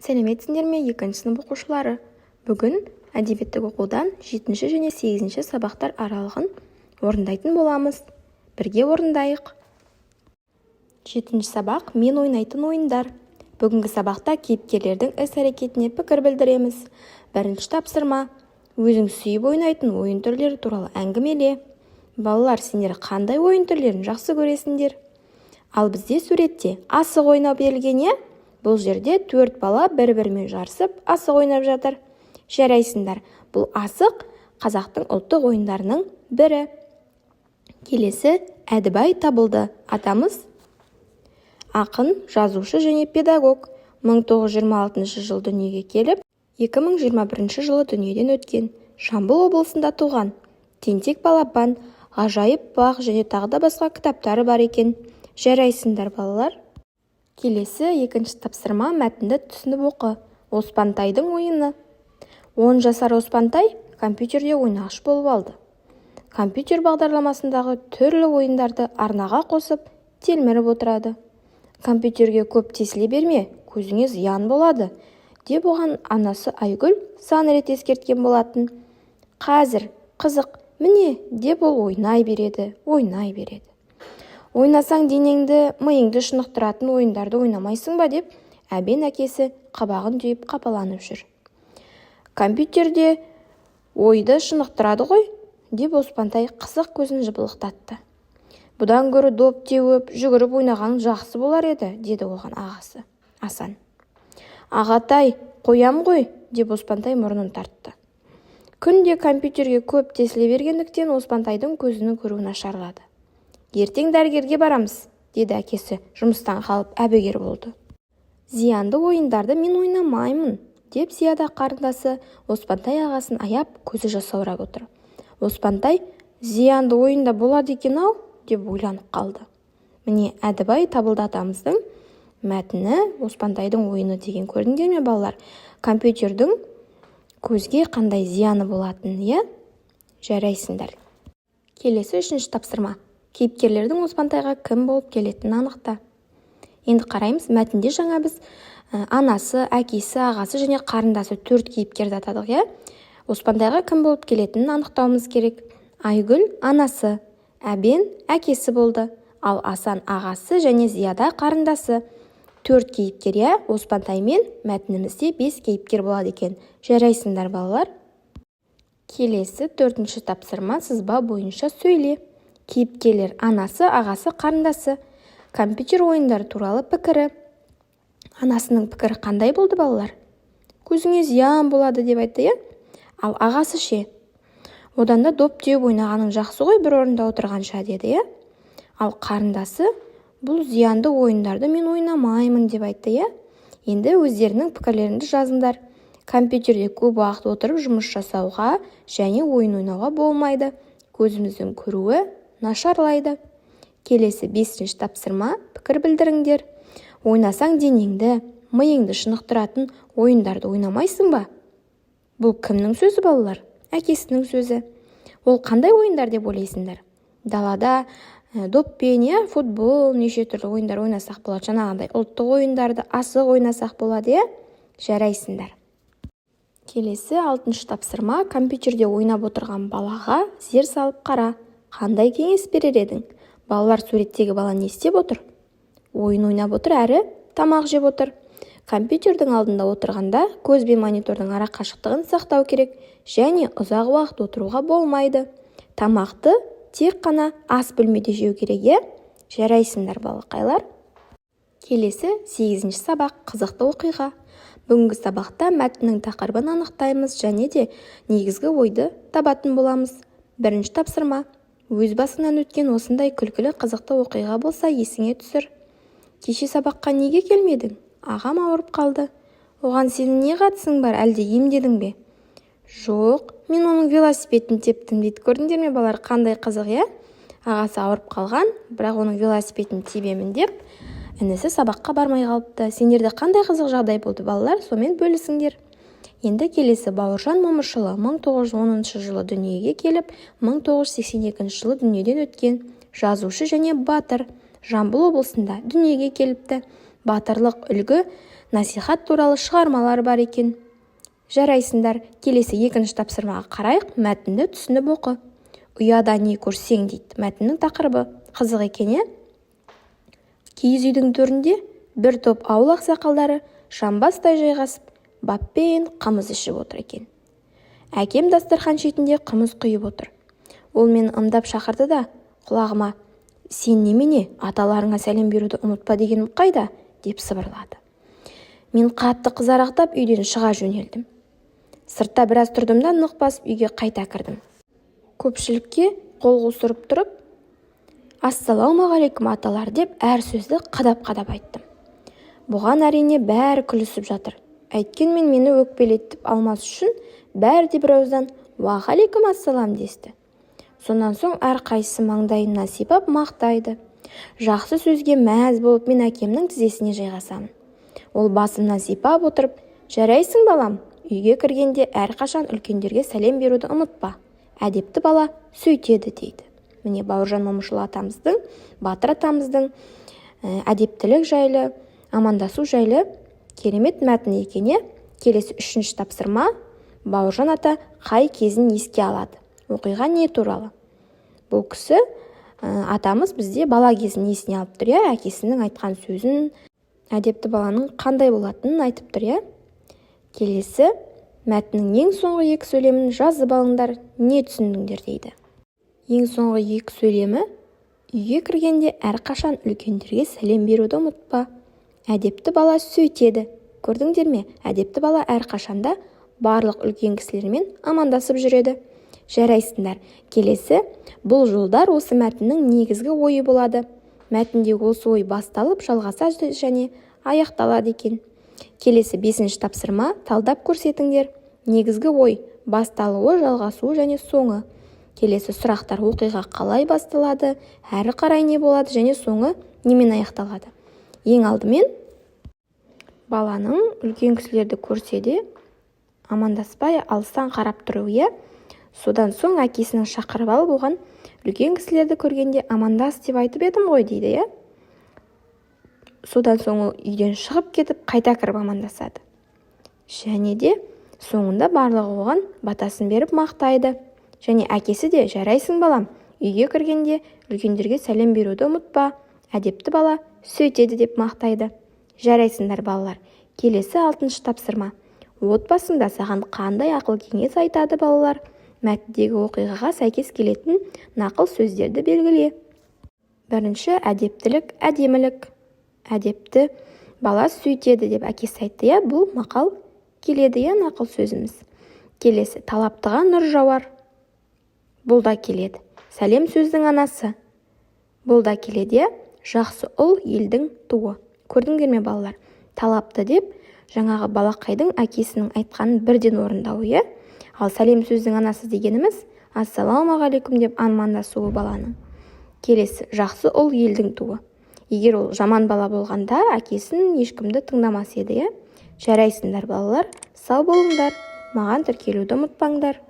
Сәлеметсіңдер ме, 2-ші сынып оқушылары? Бүгін әдебиеттік оқудан 7-ші және 8-ші сабақтар аралығын орындайтын боламыз. Бірге орындайық. 7-ші сабақ мен ойнайтын ойындар. Бүгінгі сабақта кейіпкерлердің іс-әрекетіне пікір білдіреміз. Бірінші тапсырма: өзің сүйіп ойнайтын ойын түрлері туралы әңгімеле. Балалар, сендер қандай ойын түрлерін жақсы көресіңдер? Ал бізде суретте асық ойнап берілген, е? Бұл жерде 4 бала бір-бірімен жарысып асық ойнап жатыр. Жарайсыңдар, бұл асық қазақтың ұлттық ойындарының бірі. Келесі Әдібай табылды. Атамыз ақын, жазушы және педагог. 1926 жыл дүниеге келіп, 2021 жылы дүниеден өткен. Жамбыл облысында туған. Тентек балапан, ғажайып бақ және тағы да басқа кітаптары бар екен. Жарайсыңдар, балалар. Келесі 2-ші тапсырма: мәтінді түсініп оқы. Оспантайдың ойыны. 10 жасар Оспантай компьютерде ойнағыш болып алды. Компьютер бағдарламасындағы түрлі ойындарды арнаға қосып, телміріп отырады. Компьютерге көп тесіле берме, көзіңе зиян болады, деп оған анасы Айгүл сан рет ескерткен болатын. Қазір қызық, міне, деп ол ойнай береді. Ойнасаң денеңді, миыңды шынықтыратын ойындарды ойнамайсың ба, деп әбен әкесі қабағын түйіп қапаланып жүр. Компьютерде ойды шынықтырады ғой, деп Оспантай қызық көзін жыпылықтатты. Бұдан гөрі доп теуіп, жүгіріп ойнаған жақсы болар еді, деді оған ағасы Асан. Ағатай, қоям ғой, деп Оспантай мұрнын тартты. Күнде компьютерге көп тесіле бергендіктен Оспантайдың көзінің көруі нашарлады. Ертең дәрігерге барамыз, деді әкесі жұмыстан қалып әбігер болды. Зиянды ойындарды мен ойнамаймын, деп Зияда қарындасы Оспантай ағасын аяп, көзі жасаурап отыр. Оспантай, зиянды ойында болады екен-ау, деп ойланып қалды. Міне, Әдібай табылды атамыздың мәтіні Оспантайдың ойыны деген. Көрдіңдер ме, балалар? Компьютердің көзге қандай зияны болатын, е? Жарайсыңдар. Келесі 3-ші тапсырма: кейіпкерлердің Оспантайға кім болып келетінін анықта. Енді қараймыз, мәтінде жаңа біз анасы, әкесі, ағасы және қарындасы 4 кейіпкерді атадық, е? Оспантайға кім болып келетінін анықтауымыз керек. Айгүл анасы, әбен әкесі болды, ал Асан ағасы және Зияда қарындасы. 4 кейіпкер, е? Оспантаймен мәтінімізде 5 кейіпкер болады екен. Жарайсыңдар, балалар. Келесі 4-ші тапсырма: сызба бойынша сөйле. Кейіпкерлер анасы, ағасы, қарындасы. Компьютер ойындары туралы пікірі. Анасының пікірі қандай болды, балалар? Көзіңе зиян болады, деп айтты, е? Ал ағасы ше? Одан да доп теуіп ойнағаның жақсы ғой, бір орында отырғанша, деді, е? Ал қарындасы: бұл зиянды ойындарды мен ойнамаймын, деп айтты, е? Енді өздерінің пікірлеріңді жазыңдар. Компьютерде көп уақыт отырып жұмыс жасауға және ойын ойнауға болмайды. Көзіміздің көруі нашарлайды. Келесі 5-ші тапсырма: пікір білдіріңдер. Ойнасаң денеңді, миыңды шынықтыратын ойындарды ойнамайсың ба? Бұл кімнің сөзі, балалар? Әкесінің сөзі. Ол қандай ойындар деп ойлайсыңдар? Далада доппен, футбол, неше түрлі ойындар ойнасақ болады. Жаңағындай ұлттық ойындарды асық ойнасақ болады, е? Жарайсыңдар. Келесі 6-ші тапсырма: компьютерде ойнап отырған балаға зер салып қара. Қандай кеңес берер едің? Балалар, суреттегі бала не істеп отыр? Ойын ойнап отыр, әрі тамақ жеп отыр. Компьютердің алдында отырғанда көз бен монитордың ара қашықтығын сақтау керек және ұзақ уақыт отыруға болмайды. Тамақты тек қана ас бөлмеде жеу керек, е? Жарайсыңдар, балақайлар. Келесі 8-ші сабақ: қызықты оқиға. Бүгінгі сабақта мәтіннің тақырыбын анықтаймыз және де негізгі ойды табатын боламыз. 1-ші тапсырма: өз басыңнан өткен осындай күлкілі қызықты оқиға болса есіңе түсір. Кеше сабаққа неге келмедің? Ағам ауырып қалды. Оған сенің не қатысың бар, әлде емделдің бе? Жоқ, мен оның велосипедін тептім, дейді. Көрдіңдер ме, балалар, қандай қызық, е? Ағасы ауырып қалған, бірақ оның велосипедін тебемін деп інісі сабаққа бармай қалыпты. Сендерде қандай қызық жағдай болды, балалар? Сомен бөлісіңдер. Енді келесі Бауыржан Момышұлы 1910 жылы дүниеге келіп, 1982 жылы дүниеден өткен. Жазушы және батыр. Жамбыл облысында дүниеге келіпті. Батырлық үлгі насихат туралы шығармалар бар екен. Жарайсыңдар, келесі екінші тапсырмаға қарайық, мәтінді түсініп оқы. Ұяда не көрсең дейді. Мәтіннің тақырыбы қызық екен, е? Киіз үйдің төрінде бір топ ауыл ақсақалдары жамбастай жайғасып, баппен қымыз ішіп отыр екен. Әкем дастархан шетінде қымыз құйып отыр. Ол мені ымдап шақырды да, құлағыма: "Сен немене, аталарыңа сәлем беруді ұмытпа дегенім қайда?" деп сыбырлады. Мен қатты қызарақтап үйден шыға жөнелдім. Сыртта біраз тұрдым да нық басып үйге қайта кірдім. Көпшілікке қол қусырып тұрып, "Ассалаумағалейкум аталар" деп әр сөзді қадап-қадап айттым. Бұған әрине бәрі күлісіп жатыр. Әйткенмен мені өкпелетіп алмас үшін бәрі де бір ауыздан "Уағалейкум ассалам" десті. Сонан соң әрқайсысы маңдайымнан сипап мақтайды. Жақсы сөзге мәз болып мен әкемнің тізесіне жайғасамын. Ол басымнан сипап отырып: "Жарайсың балам, үйге кіргенде әрқашан үлкендерге сәлем беруді ұмытпа. Әдепті бала сөйтеді" дейді. Міне Бауыржан Момышұлы атамыздың, Батыр атамыздың әдептілік жайлы, амандасу жайлы керемет мәтін екен. Келесі үшінші тапсырма: Бауыржан ата қай кезін еске алады? Оқиға не туралы? Бұл кісі атамыз бізде бала кезін есіне алып тұр, әкесінің айтқан сөзін, әдепті баланың қандай болатынын айтып тұр. Келесі мәтіннің ең соңғы екі сөйлемін жазып алыңдар, не түсіндіңдер дейді. Ең соңғы екі сөйлемі: үйге кіргенде әрқашан үлкендерге сәлем беруді ұмытпа. Әдепті бала сөйтеді. Көрдіңдер ме? Әдепті бала әрқашанда барлық үлкен кісілермен амандасып жүреді. Жарайсыңдар. Келесі: бұл жолдар осы мәтіннің негізгі ойы болады. Мәтінде осы ой басталып, жалғасады және аяқталады екен. Келесі бесінші тапсырма: талдап көрсетіңдер. Негізгі ой, басталуы, жалғасуы және соңы. Келесі сұрақтар: оқиға қалай басталады, әрі қарай не болады және соңы немен аяқталады. Ең алдымен баланың үлкен кісілерді көрсе де амандаспай алыстан қарап тұру. Содан соң әкесінің шақырып алып оған: "Үлкен кісілерді көргенде амандас деп айтып едім ғой" дейді. Содан соң ол үйден шығып кетіп, қайта кіріп амандасады. Және де соңында барлығы оған батасын беріп мақтайды. Және әкесі де: "Жарайсың балам, үйге кіргенде үлкендерге сәлем беруді ұмытпа. Әдепті бала сөйтеді" деп мақтайды. Жарайсыңдар балалар. Келесі алтыншы тапсырма: отбасыңда саған қандай ақыл кеңес айтады балалар? Мәтіндегі оқиғаға сәйкес келетін нақыл сөздерді белгіле. Бірінші: әдептілік, әдемілік. Әдепті бала сөйтеді деп әкесі айтты. Бұл мақал келеді, нақыл сөзіміз. Келесі: талаптыға нұр жауар. Бұл да келеді. Сәлем сөздің анасы. Бұл да келеді. Жақсы ұл елдің туы. Көрдіңдер ме балалар? Талапты деп жаңағы балақайдың әкесінің айтқанын бірден орындауы. Ал сәлем сөздің анасы дегеніміз ассалаумағалейкум деп амандасуы баланың. Келесі: жақсы ұл елдің туы. Егер ол жаман бала болғанда әкесін ешкімді тыңдамас еді. Жарайсыңдар балалар, сау болыңдар, маған тіркелуді ұмытпаңдар.